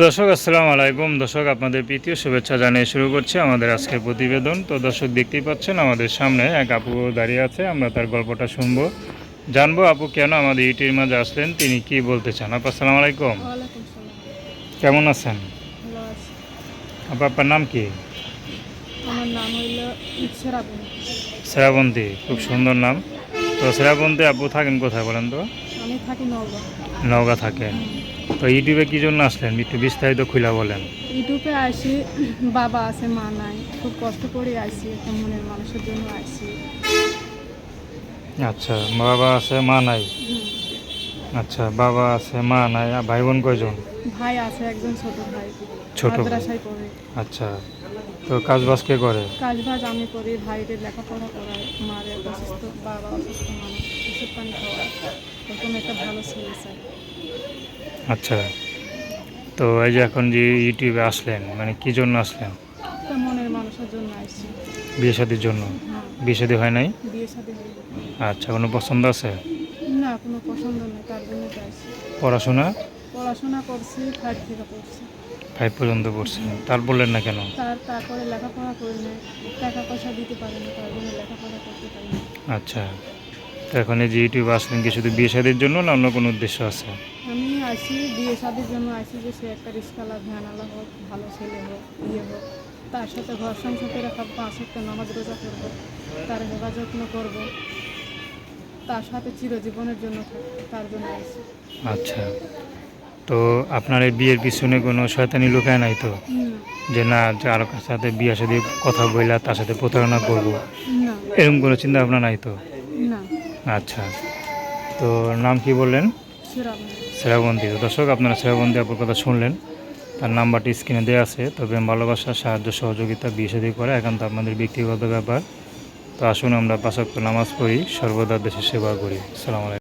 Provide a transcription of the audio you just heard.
দর্শক আসসালামু আলাইকুম। দর্শক আপনাদের প্রীতীয় শুভেচ্ছা জানিয়ে শুরু করছি আমাদের আজকের প্রতিবেদন। তো দর্শক দেখতেই পাচ্ছেন আমাদের সামনে এক আপু দাঁড়িয়ে আছে, আমরা তার গল্পটা শুনবো, জানবো আপু কেন আমাদের ইউটিউবের মাঝে আসলেন, তিনি কি বলতে চান। আপু আসসালামু আলাইকুম, ওয়ালাইকুম সালাম। কেমন আছেন? ভালো আছি। আপু আপনার নাম কি? আমার নাম হইল শ্রাবণী। শ্রাবন্তী, খুব সুন্দর নাম। তো শ্রাবন্তী আপু থাকেন কোথায় বলেন তো? আমি থাকি নওগাঁ। নওগাঁ থাকেন। তো ইউটিউবে কী জন্য আসলেন একটু বিস্তারিত খুলে বলেন। ইউটিউবে আসি, বাবা আছে মা নাই, খুব কষ্ট করে আসি, একটা মনের মানুষের জন্য আসি। আচ্ছা, বাবা আছে মা নাই। আচ্ছা, বাবা আছে মা নাই, আর ভাই বোন কয়জন? ভাই আছে একজন, ছোট ভাই, ছোট ভাই। মাদ্রাসায় পড়ে। আচ্ছা, তো কাজ বাজ কে করে? কাজ বাজ আমি করি, ভাইরে লেখাপড়া করাই, মারে অসুস্থ, বাবা অসুস্থ মানুষ, ওষুধ পানি খাওয়াই। এরকম একটা ভালো ছেলে চাই। আচ্ছা, তো এই যে এখন যে ইউটিউবে আসলেন, মানে কি জন্য আসলেন? একটা মনের মানুষের জন্য আসছি। বিয়ে শাদির জন্য? হ্যাঁ, বিয়ে শাদী হয় নাই? বিয়ে শাদী হইল। আচ্ছা, কোনো পছন্দ আছে? না, কোনো পছন্দ নেই, তার জন্য আসছি। পড়াশোনা? পড়াশোনা করছি, 5 থেকে পড়ছি। 5 পর্যন্ত পড়ছেন, তার বললেন না কেন? তারপরে লেখাপড়া করি নাই, টাকা পয়সা দিতে পারি না, তার জন্য লেখাপড়া করতে পারি না। আচ্ছা, তো এখন এই যে ইউটিউবে আসলেন কি শুধু বিয়ে শাদির জন্য না অন্য কোনো উদ্দেশ্য আছে? আমি আসি বিয়ে শাদির জন্য, আসি যে সে একটা রিস্কালা ভ্যানালা হোক, ভালো ছেলে হোক, ইয়ে হোক, তার সাথে ঘর সংসারে রাখা, 5 ওয়াক্ত নামাজ রোজা করবো, তার সেবা যত্ন করবো, তার সাথে চিরজীবনের জন্য থাকবো, তার জন্য আসি। আচ্ছা, তো আপনার এই বিয়ের পিছনে কোনো শয়তানি লুকায় নাই তো? যে না, যে আরো সাথে বিয়ে সাথে কথা বইলা তার সাথে প্রতারণা করবো, না, এরকম কোনো চিন্তা ভাবনা নাই তো? না। আচ্ছা, তো নাম কি বললেন? শ্রাবণী। শ্রাবন্তী। তো দর্শক আপনারা শ্রাবন্তী আপুর কথা শুনলেন, তার নাম্বারটি স্ক্রিনে দেওয়া আছে। তবে ভালোবাসা, সাহায্য, সহযোগিতা, বিয়ে শাদী করা একান্ত আপনাদের ব্যক্তিগত ব্যাপার। তো আসুন আমরা 5 ওয়াক্ত নামাজ পড়ি, সর্বদা দেশের সেবা করি। আসসালামু আলাইকুম।